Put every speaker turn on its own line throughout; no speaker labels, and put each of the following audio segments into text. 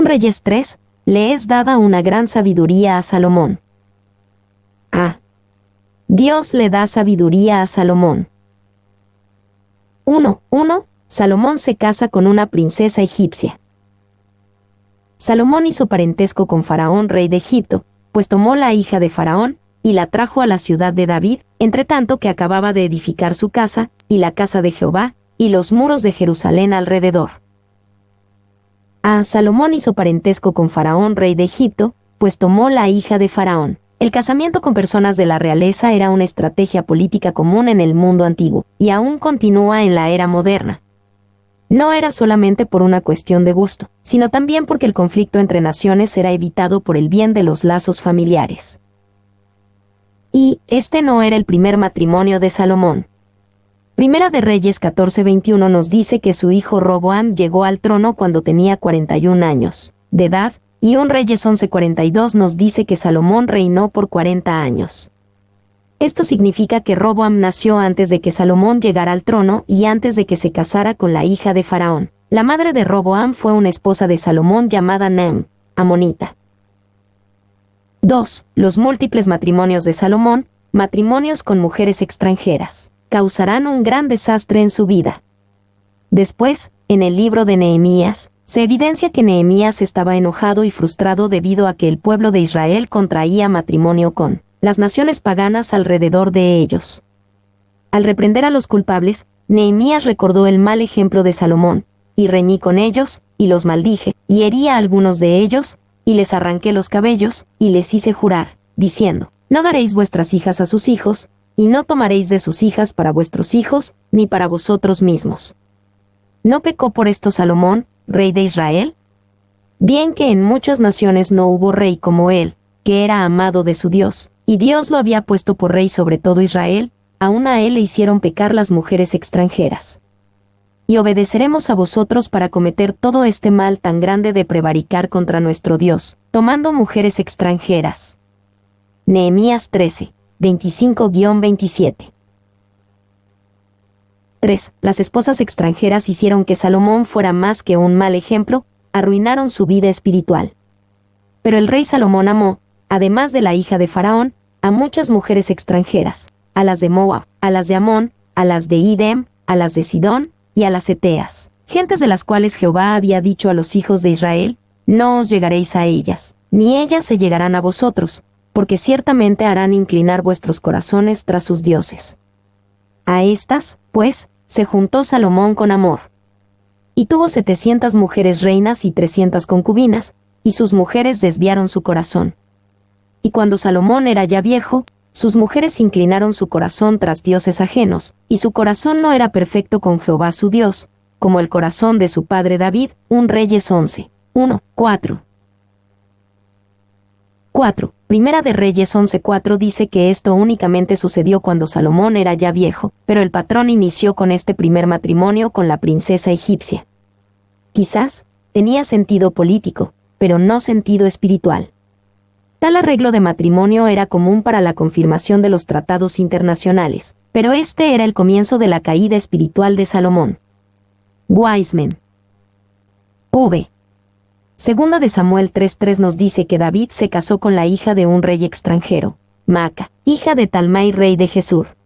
Reyes 3, le es dada una gran sabiduría a Salomón. A. Dios le da sabiduría a Salomón. 1. Salomón se casa con una princesa egipcia. Salomón hizo parentesco con Faraón, rey de Egipto, pues tomó la hija de Faraón y la trajo a la ciudad de David, entre tanto que acababa de edificar su casa, y la casa de Jehová, y los muros de Jerusalén alrededor. A. Salomón hizo parentesco con Faraón, rey de Egipto, pues tomó la hija de Faraón. El casamiento con personas de la realeza era una estrategia política común en el mundo antiguo, y aún continúa en la era moderna. No era solamente por una cuestión de gusto, sino también porque el conflicto entre naciones era evitado por el bien de los lazos familiares. Y este no era el primer matrimonio de Salomón. Primera de Reyes 14:21 nos dice que su hijo Roboam llegó al trono cuando tenía 41 años de edad, y Reyes 11:42 nos dice que Salomón reinó por 40 años. Esto significa que Roboam nació antes de que Salomón llegara al trono y antes de que se casara con la hija de Faraón. La madre de Roboam fue una esposa de Salomón llamada Naam, amonita. 2. Los múltiples matrimonios de Salomón, matrimonios con mujeres extranjeras, causarán un gran desastre en su vida. Después, en el libro de Nehemías, se evidencia que Nehemías estaba enojado y frustrado debido a que el pueblo de Israel contraía matrimonio con las naciones paganas alrededor de ellos. Al reprender a los culpables, Nehemías recordó el mal ejemplo de Salomón, y reñí con ellos, y los maldije, y herí a algunos de ellos, y les arranqué los cabellos, y les hice jurar, diciendo: no daréis vuestras hijas a sus hijos, y no tomaréis de sus hijas para vuestros hijos, ni para vosotros mismos. ¿No pecó por esto Salomón, rey de Israel? Bien que en muchas naciones no hubo rey como él, que era amado de su Dios, y Dios lo había puesto por rey sobre todo Israel, aún a él le hicieron pecar las mujeres extranjeras. Y obedeceremos a vosotros para cometer todo este mal tan grande de prevaricar contra nuestro Dios, tomando mujeres extranjeras. Nehemías 13, 25-27. 3. Las esposas extranjeras hicieron que Salomón fuera más que un mal ejemplo, arruinaron su vida espiritual. Pero el rey Salomón amó, además de la hija de Faraón, a muchas mujeres extranjeras, a las de Moab, a las de Amón, a las de Idem, a las de Sidón, y a las heteas, gentes de las cuales Jehová había dicho a los hijos de Israel: no os llegaréis a ellas, ni ellas se llegarán a vosotros, porque ciertamente harán inclinar vuestros corazones tras sus dioses. A estas, pues, se juntó Salomón con amor. Y tuvo 700 mujeres reinas y 300 concubinas, y sus mujeres desviaron su corazón. Y cuando Salomón era ya viejo, sus mujeres inclinaron su corazón tras dioses ajenos, y su corazón no era perfecto con Jehová su Dios, como el corazón de su padre David. Reyes 11, 1-4. 4. Primera de Reyes 11:4 dice que esto únicamente sucedió cuando Salomón era ya viejo, pero el patrón inició con este primer matrimonio con la princesa egipcia. Quizás tenía sentido político, pero no sentido espiritual. Tal arreglo de matrimonio era común para la confirmación de los tratados internacionales, pero este era el comienzo de la caída espiritual de Salomón. Wiseman. V. Segunda de Samuel 3:3 nos dice que David se casó con la hija de un rey extranjero, Maaca, hija de Talmai, rey de Gesur.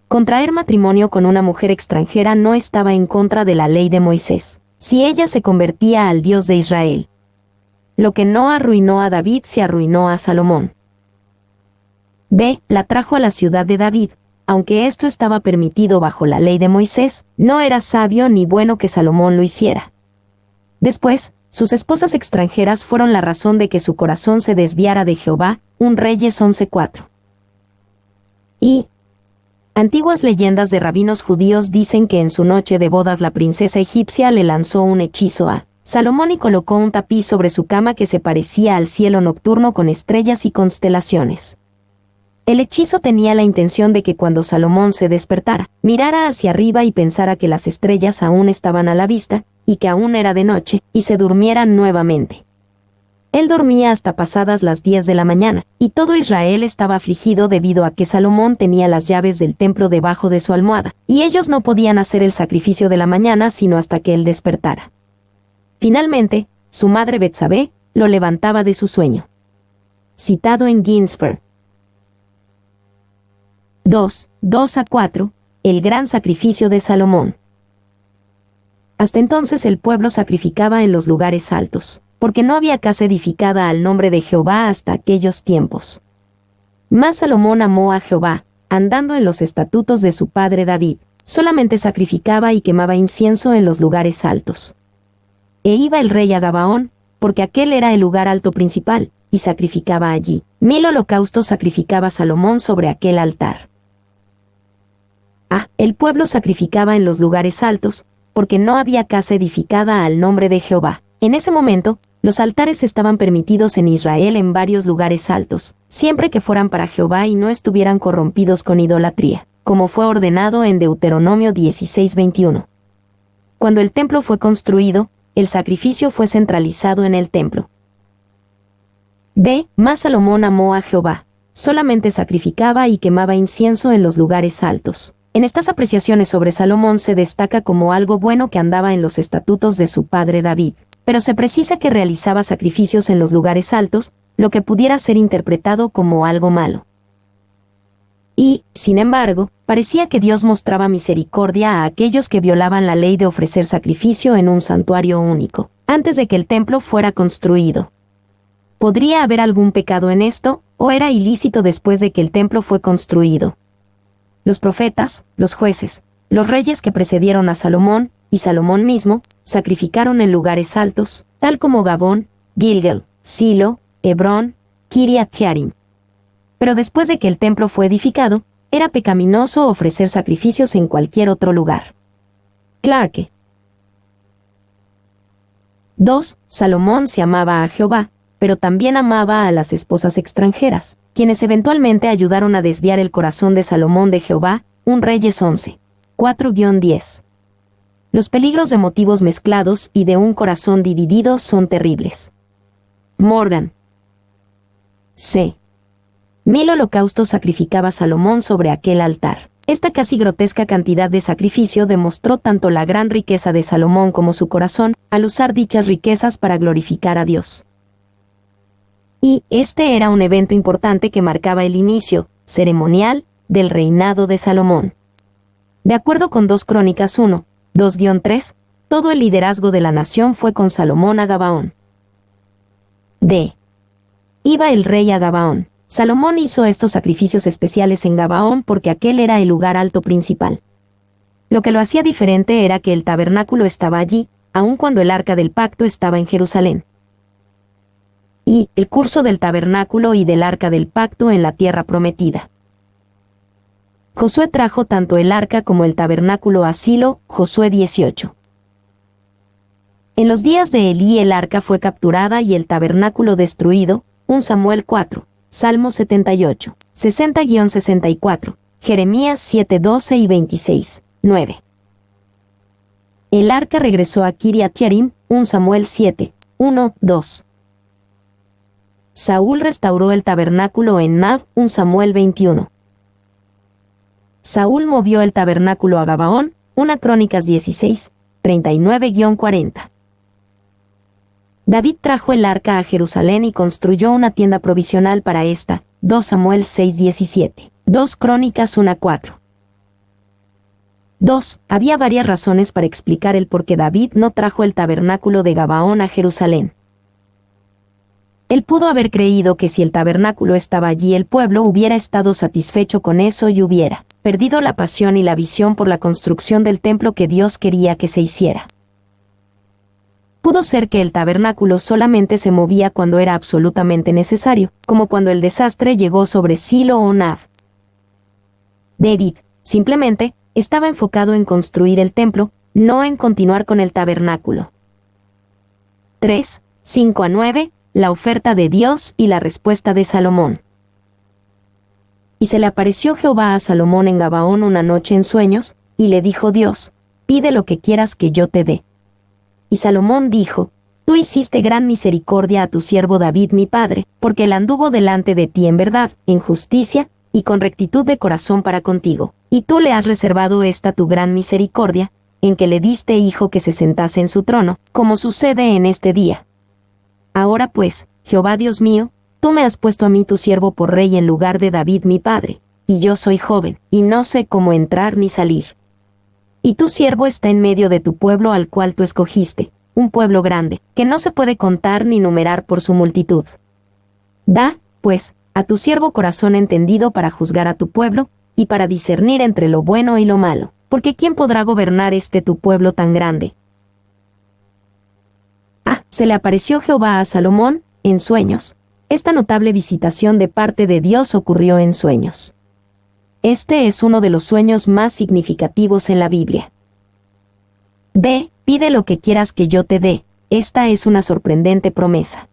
Contraer matrimonio con una mujer extranjera no estaba en contra de la ley de Moisés, si ella se convertía al Dios de Israel. Lo que no arruinó a David se arruinó a Salomón. B. La trajo a la ciudad de David. Aunque esto estaba permitido bajo la ley de Moisés, no era sabio ni bueno que Salomón lo hiciera. Después, sus esposas extranjeras fueron la razón de que su corazón se desviara de Jehová. Reyes 11:4. Y antiguas leyendas de rabinos judíos dicen que en su noche de bodas la princesa egipcia le lanzó un hechizo a Salomón y colocó un tapiz sobre su cama que se parecía al cielo nocturno con estrellas y constelaciones. El hechizo tenía la intención de que cuando Salomón se despertara, mirara hacia arriba y pensara que las estrellas aún estaban a la vista, y que aún era de noche, y se durmiera nuevamente. Él dormía hasta pasadas las 10 de la mañana, y todo Israel estaba afligido debido a que Salomón tenía las llaves del templo debajo de su almohada, y ellos no podían hacer el sacrificio de la mañana sino hasta que él despertara. Finalmente, su madre Betsabé, lo levantaba de su sueño. Citado en Ginsberg. 2:2-4, el gran sacrificio de Salomón. Hasta entonces el pueblo sacrificaba en los lugares altos, porque no había casa edificada al nombre de Jehová hasta aquellos tiempos. Mas Salomón amó a Jehová, andando en los estatutos de su padre David, solamente sacrificaba y quemaba incienso en los lugares altos. E iba el rey a Gabaón, porque aquel era el lugar alto principal, y sacrificaba allí. 1000 holocaustos sacrificaba Salomón sobre aquel altar. El pueblo sacrificaba en los lugares altos, porque no había casa edificada al nombre de Jehová. En ese momento, los altares estaban permitidos en Israel en varios lugares altos, siempre que fueran para Jehová y no estuvieran corrompidos con idolatría, como fue ordenado en Deuteronomio 16:21. Cuando el templo fue construido, el sacrificio fue centralizado en el templo. Mas Salomón amó a Jehová, solamente sacrificaba y quemaba incienso en los lugares altos. En estas apreciaciones sobre Salomón se destaca como algo bueno que andaba en los estatutos de su padre David, pero se precisa que realizaba sacrificios en los lugares altos, lo que pudiera ser interpretado como algo malo. Y, sin embargo, parecía que Dios mostraba misericordia a aquellos que violaban la ley de ofrecer sacrificio en un santuario único, antes de que el templo fuera construido. ¿Podría haber algún pecado en esto, o era ilícito después de que el templo fue construido? Los profetas, los jueces, los reyes que precedieron a Salomón, y Salomón mismo, sacrificaron en lugares altos, tal como Gabón, Gilgal, Silo, Hebrón, Kiriat Jearim. Pero después de que el templo fue edificado, era pecaminoso ofrecer sacrificios en cualquier otro lugar. Clarke. 2. Salomón se amaba a Jehová, pero también amaba a las esposas extranjeras, quienes eventualmente ayudaron a desviar el corazón de Salomón de Jehová, 1 Reyes 11. 4-10. Los peligros de motivos mezclados y de un corazón dividido son terribles. Morgan. C. 1000 holocaustos sacrificaba Salomón sobre aquel altar. Esta casi grotesca cantidad de sacrificio demostró tanto la gran riqueza de Salomón como su corazón, al usar dichas riquezas para glorificar a Dios. Y este era un evento importante que marcaba el inicio, ceremonial, del reinado de Salomón. De acuerdo con 2 Crónicas 1, 2-3, todo el liderazgo de la nación fue con Salomón a Gabaón. Iba el rey a Gabaón. Salomón hizo estos sacrificios especiales en Gabaón porque aquel era el lugar alto principal. Lo que lo hacía diferente era que el tabernáculo estaba allí, aun cuando el arca del pacto estaba en Jerusalén. Y el curso del tabernáculo y del arca del pacto en la tierra prometida. Josué trajo tanto el arca como el tabernáculo a Silo, Josué 18. En los días de Elí el arca fue capturada y el tabernáculo destruido, 1 Samuel 4, Salmo 78, 60-64, Jeremías 7:12 y 26, 9. El arca regresó a Kiriat Jearim, 1 Samuel 7, 1-2. Saúl restauró el tabernáculo en Nab, 1 Samuel 21. Saúl movió el tabernáculo a Gabaón, 1 Crónicas 16, 39-40. David trajo el arca a Jerusalén y construyó una tienda provisional para esta, 2 Samuel 6:17, 2 Crónicas 1-4. 2. Había varias razones para explicar el por qué David no trajo el tabernáculo de Gabaón a Jerusalén. Él pudo haber creído que si el tabernáculo estaba allí el pueblo hubiera estado satisfecho con eso y hubiera perdido la pasión y la visión por la construcción del templo que Dios quería que se hiciera. Pudo ser que el tabernáculo solamente se movía cuando era absolutamente necesario, como cuando el desastre llegó sobre Silo o Nab. David, simplemente, estaba enfocado en construir el templo, no en continuar con el tabernáculo. 3, 5-9, la oferta de Dios y la respuesta de Salomón. Y se le apareció Jehová a Salomón en Gabaón una noche en sueños, y le dijo Dios, pide lo que quieras que yo te dé. Y Salomón dijo, tú hiciste gran misericordia a tu siervo David mi padre, porque él anduvo delante de ti en verdad, en justicia, y con rectitud de corazón para contigo. Y tú le has reservado esta tu gran misericordia, en que le diste hijo que se sentase en su trono, como sucede en este día. Ahora pues, Jehová Dios mío, tú me has puesto a mí tu siervo por rey en lugar de David mi padre, y yo soy joven, y no sé cómo entrar ni salir. Y tu siervo está en medio de tu pueblo al cual tú escogiste, un pueblo grande, que no se puede contar ni numerar por su multitud. Da, pues, a tu siervo corazón entendido para juzgar a tu pueblo, y para discernir entre lo bueno y lo malo, porque ¿quién podrá gobernar tu pueblo tan grande? Se le apareció Jehová a Salomón, en sueños. Esta notable visitación de parte de Dios ocurrió en sueños. Este es uno de los sueños más significativos en la Biblia. Ve, pide lo que quieras que yo te dé. Esta es una sorprendente promesa.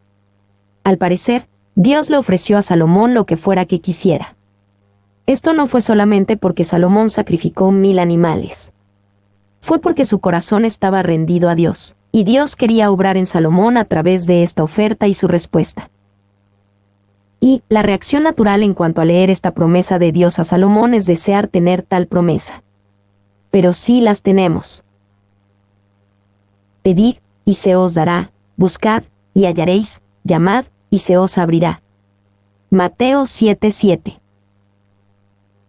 Al parecer, Dios le ofreció a Salomón lo que fuera que quisiera. Esto no fue solamente porque Salomón sacrificó 1000 animales. Fue porque su corazón estaba rendido a Dios, y Dios quería obrar en Salomón a través de esta oferta y su respuesta. Y la reacción natural en cuanto a leer esta promesa de Dios a Salomón es desear tener tal promesa. Pero sí las tenemos. Pedid, y se os dará, buscad, y hallaréis, llamad, y se os abrirá. Mateo 7:7.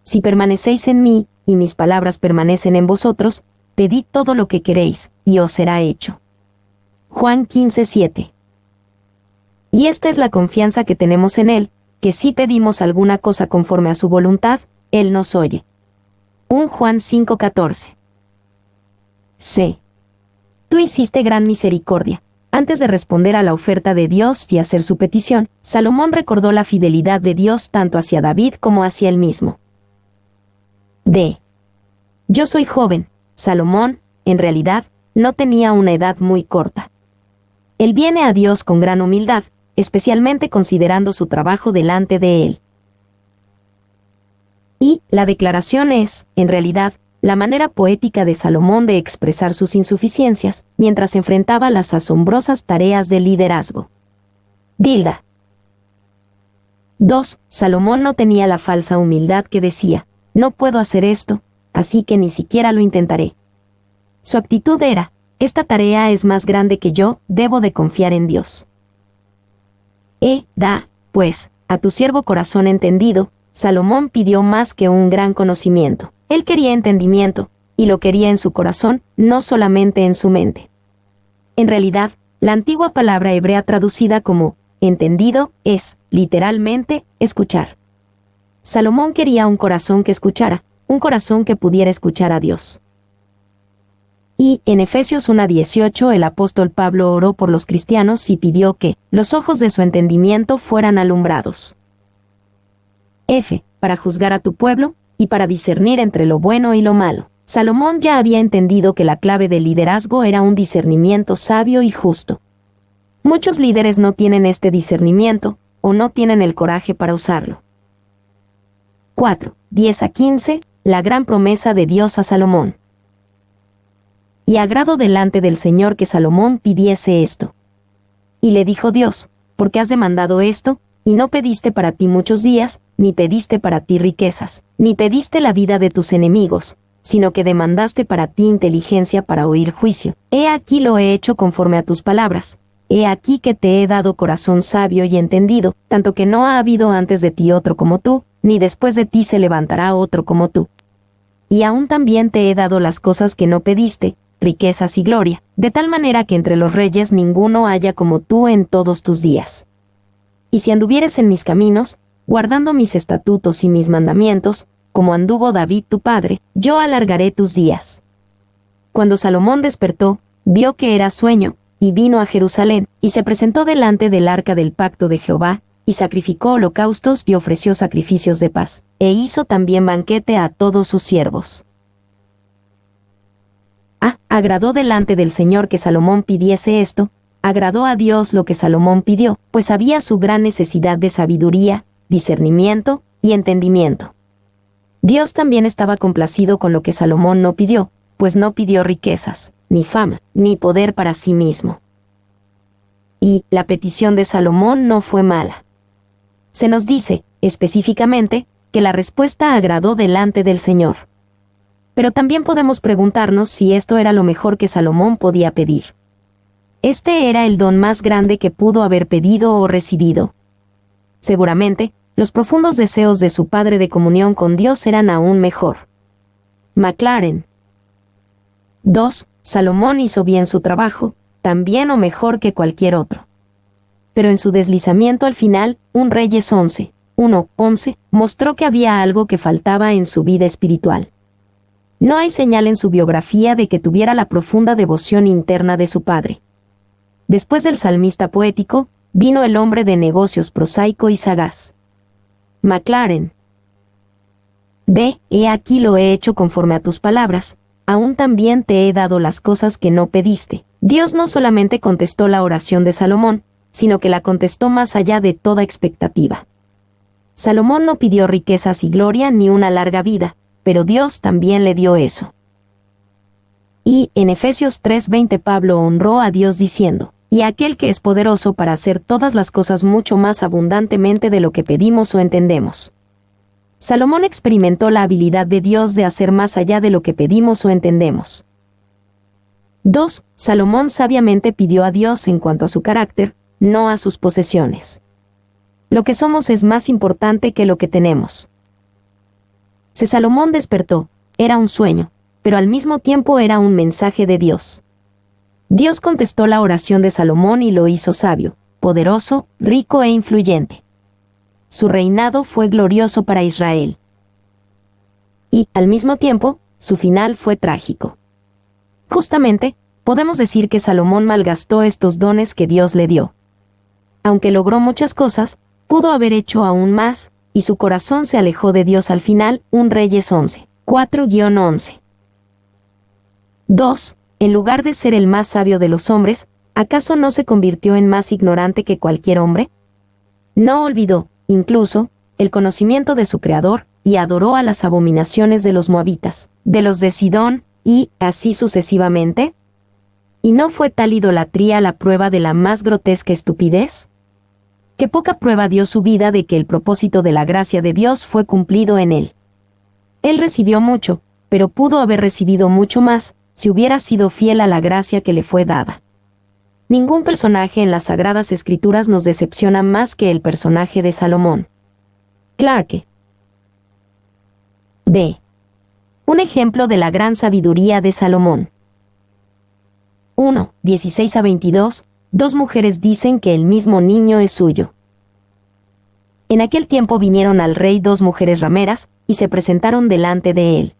Si permanecéis en mí, y mis palabras permanecen en vosotros, pedid todo lo que queréis, y os será hecho. Juan 15:7. Y esta es la confianza que tenemos en Él, que si pedimos alguna cosa conforme a su voluntad, Él nos oye. 1 Juan 5:14. C. Tú hiciste gran misericordia. Antes de responder a la oferta de Dios y hacer su petición, Salomón recordó la fidelidad de Dios tanto hacia David como hacia él mismo. D. Yo soy joven. Salomón, en realidad, no tenía una edad muy corta. Él viene a Dios con gran humildad, especialmente considerando su trabajo delante de Él. Y la declaración es, en realidad, la manera poética de Salomón de expresar sus insuficiencias, mientras enfrentaba las asombrosas tareas del liderazgo. Dilda. 2. Salomón no tenía la falsa humildad que decía, no puedo hacer esto, así que ni siquiera lo intentaré. Su actitud era, esta tarea es más grande que yo, debo de confiar en Dios. Da, pues, a tu siervo corazón entendido. Salomón pidió más que un gran conocimiento. Él quería entendimiento, y lo quería en su corazón, no solamente en su mente. En realidad, la antigua palabra hebrea traducida como entendido es, literalmente, escuchar. Salomón quería un corazón que escuchara, un corazón que pudiera escuchar a Dios. Y, en Efesios 1:18, el apóstol Pablo oró por los cristianos y pidió que los ojos de su entendimiento fueran alumbrados. F. Para juzgar a tu pueblo, y para discernir entre lo bueno y lo malo. Salomón ya había entendido que la clave del liderazgo era un discernimiento sabio y justo. Muchos líderes no tienen este discernimiento, o no tienen el coraje para usarlo. 4. 10-15, la gran promesa de Dios a Salomón. Y agradó delante del Señor que Salomón pidiese esto. Y le dijo Dios, ¿por qué has demandado esto? Y no pediste para ti muchos días, ni pediste para ti riquezas, ni pediste la vida de tus enemigos, sino que demandaste para ti inteligencia para oír juicio. He aquí lo he hecho conforme a tus palabras. He aquí que te he dado corazón sabio y entendido, tanto que no ha habido antes de ti otro como tú, ni después de ti se levantará otro como tú. Y aún también te he dado las cosas que no pediste, riquezas y gloria, de tal manera que entre los reyes ninguno haya como tú en todos tus días. Y si anduvieres en mis caminos, guardando mis estatutos y mis mandamientos, como anduvo David tu padre, yo alargaré tus días. Cuando Salomón despertó, vio que era sueño, y vino a Jerusalén, y se presentó delante del arca del pacto de Jehová, y sacrificó holocaustos y ofreció sacrificios de paz, e hizo también banquete a todos sus siervos. Agradó delante del Señor que Salomón pidiese esto, agradó a Dios lo que Salomón pidió, pues había su gran necesidad de sabiduría, discernimiento y entendimiento. Dios también estaba complacido con lo que Salomón no pidió, pues no pidió riquezas, ni fama, ni poder para sí mismo. Y la petición de Salomón no fue mala. Se nos dice, específicamente, que la respuesta agradó delante del Señor. Pero también podemos preguntarnos si esto era lo mejor que Salomón podía pedir. Este era el don más grande que pudo haber pedido o recibido. Seguramente, los profundos deseos de su padre de comunión con Dios eran aún mejor. Maclaren. 2. Salomón hizo bien su trabajo, tan bien o mejor que cualquier otro. Pero en su deslizamiento al final, un Reyes 11, mostró que había algo que faltaba en su vida espiritual. No hay señal en su biografía de que tuviera la profunda devoción interna de su padre. Después del salmista poético, vino el hombre de negocios prosaico y sagaz. Maclaren. Ve, he aquí lo he hecho conforme a tus palabras, aún también te he dado las cosas que no pediste. Dios no solamente contestó la oración de Salomón, sino que la contestó más allá de toda expectativa. Salomón no pidió riquezas y gloria ni una larga vida, pero Dios también le dio eso. Y, en Efesios 3:20 Pablo honró a Dios diciendo, y aquel que es poderoso para hacer todas las cosas mucho más abundantemente de lo que pedimos o entendemos. Salomón experimentó la habilidad de Dios de hacer más allá de lo que pedimos o entendemos. 2. Salomón sabiamente pidió a Dios en cuanto a su carácter, no a sus posesiones. Lo que somos es más importante que lo que tenemos. Salomón despertó, era un sueño, pero al mismo tiempo era un mensaje de Dios. Dios contestó la oración de Salomón y lo hizo sabio, poderoso, rico e influyente. Su reinado fue glorioso para Israel. Y, al mismo tiempo, su final fue trágico. Justamente, podemos decir que Salomón malgastó estos dones que Dios le dio. Aunque logró muchas cosas, pudo haber hecho aún más, y su corazón se alejó de Dios al final, un Reyes 4-11. 2. En lugar de ser el más sabio de los hombres, ¿acaso no se convirtió en más ignorante que cualquier hombre? No olvidó, incluso, el conocimiento de su Creador, y adoró a las abominaciones de los moabitas, de los de Sidón, y, así sucesivamente. ¿Y no fue tal idolatría la prueba de la más grotesca estupidez? Qué poca prueba dio su vida de que el propósito de la gracia de Dios fue cumplido en él. Él recibió mucho, pero pudo haber recibido mucho más, si hubiera sido fiel a la gracia que le fue dada. Ningún personaje en las Sagradas Escrituras nos decepciona más que el personaje de Salomón. Clarke. D. Un ejemplo de la gran sabiduría de Salomón. 1. 16-22. Dos mujeres dicen que el mismo niño es suyo. En aquel tiempo vinieron al rey dos mujeres rameras, y se presentaron delante de él.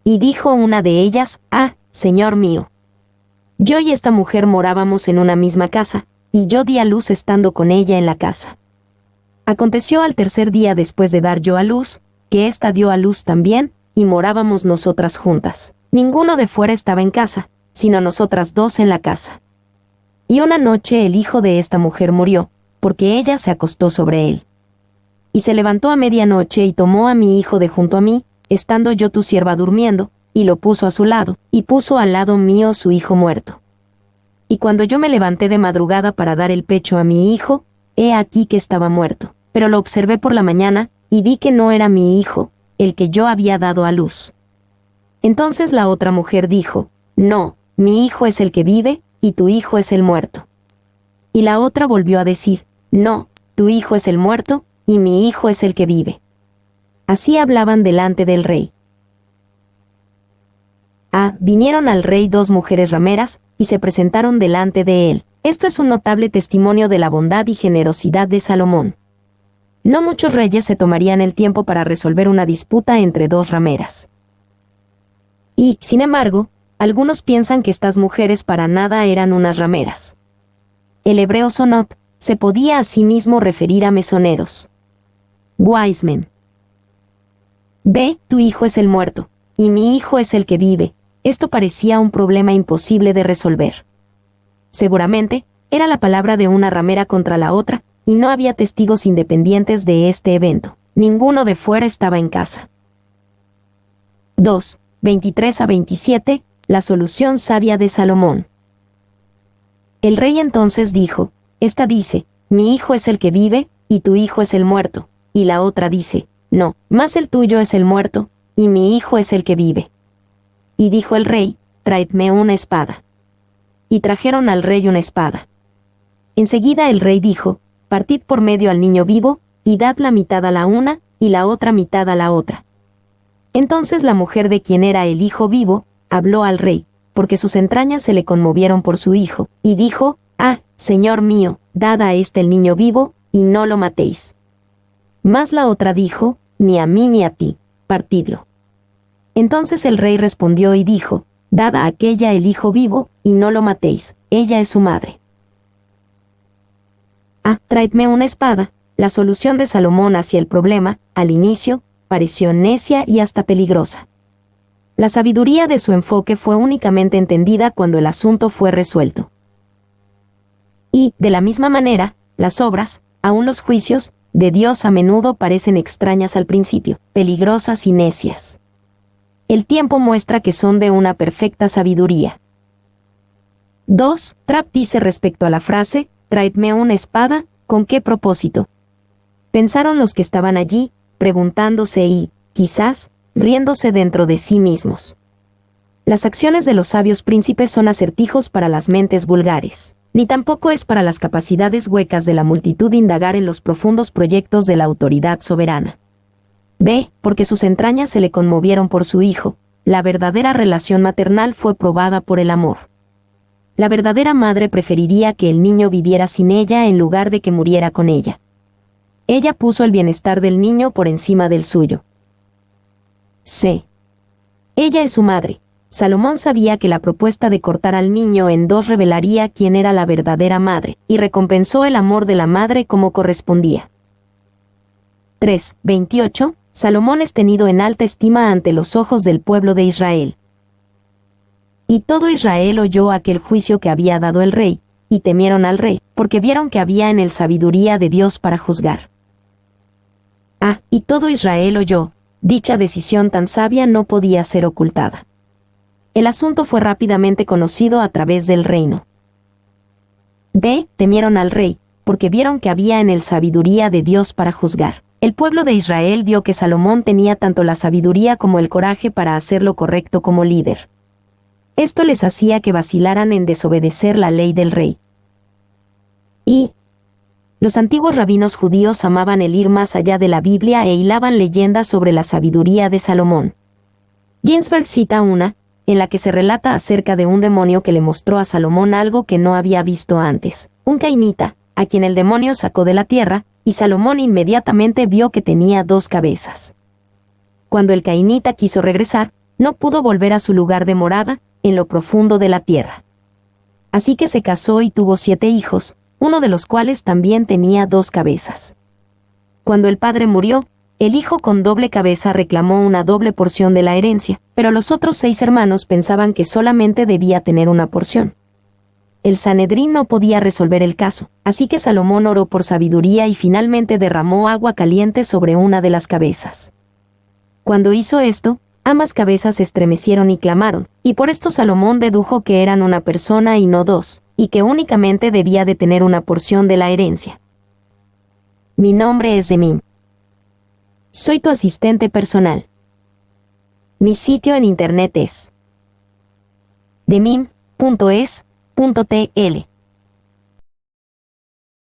Y dijo una de ellas, «Ah, señor mío. Yo y esta mujer morábamos en una misma casa, y yo di a luz estando con ella en la casa. Aconteció al tercer día después de dar yo a luz, que ésta dio a luz también, y morábamos nosotras juntas. Ninguno de fuera estaba en casa, sino nosotras dos en la casa. Y una noche el hijo de esta mujer murió, porque ella se acostó sobre él. Y se levantó a medianoche y tomó a mi hijo de junto a mí, estando yo tu sierva durmiendo, y lo puso a su lado, y puso al lado mío su hijo muerto. Y cuando yo me levanté de madrugada para dar el pecho a mi hijo, he aquí que estaba muerto. Pero lo observé por la mañana, y vi que no era mi hijo, el que yo había dado a luz. Entonces la otra mujer dijo, «No, mi hijo es el que vive, y tu hijo es el muerto». Y la otra volvió a decir, «No, tu hijo es el muerto, y mi hijo es el que vive». Así hablaban delante del rey. Vinieron al rey dos mujeres rameras, y se presentaron delante de él. Esto es un notable testimonio de la bondad y generosidad de Salomón. No muchos reyes se tomarían el tiempo para resolver una disputa entre dos rameras. Y, sin embargo, algunos piensan que estas mujeres para nada eran unas rameras. El hebreo sonot se podía a sí mismo referir a mesoneros. Wiseman. «Ve, tu hijo es el muerto, y mi hijo es el que vive». Esto parecía un problema imposible de resolver. Seguramente, era la palabra de una ramera contra la otra, y no había testigos independientes de este evento. Ninguno de fuera estaba en casa. 2. 23-27. La solución sabia de Salomón. El rey entonces dijo, «Esta dice, mi hijo es el que vive, y tu hijo es el muerto». Y la otra dice, «No, más el tuyo es el muerto, y mi hijo es el que vive». Y dijo el rey, «Traedme una espada». y trajeron al rey una espada. Enseguida el rey dijo: partid por medio al niño vivo, y dad la mitad a la una, y la otra mitad a la otra. Entonces la mujer de quien era el hijo vivo, habló al rey, porque sus entrañas se le conmovieron por su hijo, y dijo: ah, señor mío, dad a este el niño vivo, y no lo matéis. Mas la otra dijo: ni a mí ni a ti, partidlo. Entonces el rey respondió y dijo: dad a aquella el hijo vivo, y no lo matéis, ella es su madre. Traedme una espada. La solución de Salomón hacia el problema, al inicio, pareció necia y hasta peligrosa. La sabiduría de su enfoque fue únicamente entendida cuando el asunto fue resuelto. Y, de la misma manera, las obras, aun los juicios, de Dios a menudo parecen extrañas al principio, peligrosas y necias. El tiempo muestra que son de una perfecta sabiduría. 2. Trapp dice respecto a la frase: traedme una espada, ¿con qué propósito? Pensaron los que estaban allí, preguntándose y, quizás, riéndose dentro de sí mismos. Las acciones de los sabios príncipes son acertijos para las mentes vulgares, ni tampoco es para las capacidades huecas de la multitud indagar en los profundos proyectos de la autoridad soberana. B. Porque sus entrañas se le conmovieron por su hijo, la verdadera relación maternal fue probada por el amor. La verdadera madre preferiría que el niño viviera sin ella en lugar de que muriera con ella. Ella puso el bienestar del niño por encima del suyo. C. Ella es su madre. Salomón sabía que la propuesta de cortar al niño en dos revelaría quién era la verdadera madre, y recompensó el amor de la madre como correspondía. 3:28. Salomón es tenido en alta estima ante los ojos del pueblo de Israel. Y todo Israel oyó aquel juicio que había dado el rey, y temieron al rey, porque vieron que había en él sabiduría de Dios para juzgar. Y todo Israel oyó. Dicha decisión tan sabia no podía ser ocultada. El asunto fue rápidamente conocido a través del reino. B. Temieron al rey, porque vieron que había en él sabiduría de Dios para juzgar. El pueblo de Israel vio que Salomón tenía tanto la sabiduría como el coraje para hacer lo correcto como líder. Esto les hacía que vacilaran en desobedecer la ley del rey. Y los antiguos rabinos judíos amaban el ir más allá de la Biblia e hilaban leyendas sobre la sabiduría de Salomón. Ginsberg cita una, en la que se relata acerca de un demonio que le mostró a Salomón algo que no había visto antes, un cainita, a quien el demonio sacó de la tierra, y Salomón inmediatamente vio que tenía 2 cabezas. Cuando el cainita quiso regresar, no pudo volver a su lugar de morada, en lo profundo de la tierra. Así que se casó y tuvo 7 hijos, uno de los cuales también tenía 2 cabezas. Cuando el padre murió, el hijo con doble cabeza reclamó una doble porción de la herencia, pero los otros 6 hermanos pensaban que solamente debía tener una porción. El Sanedrín no podía resolver el caso, así que Salomón oró por sabiduría y finalmente derramó agua caliente sobre una de las cabezas. Cuando hizo esto, ambas cabezas se estremecieron y clamaron, y por esto Salomón dedujo que eran una persona y no 2, y que únicamente debía de tener una porción de la herencia. Mi nombre es Demim. Soy tu asistente personal. Mi sitio en internet es demim.es.tl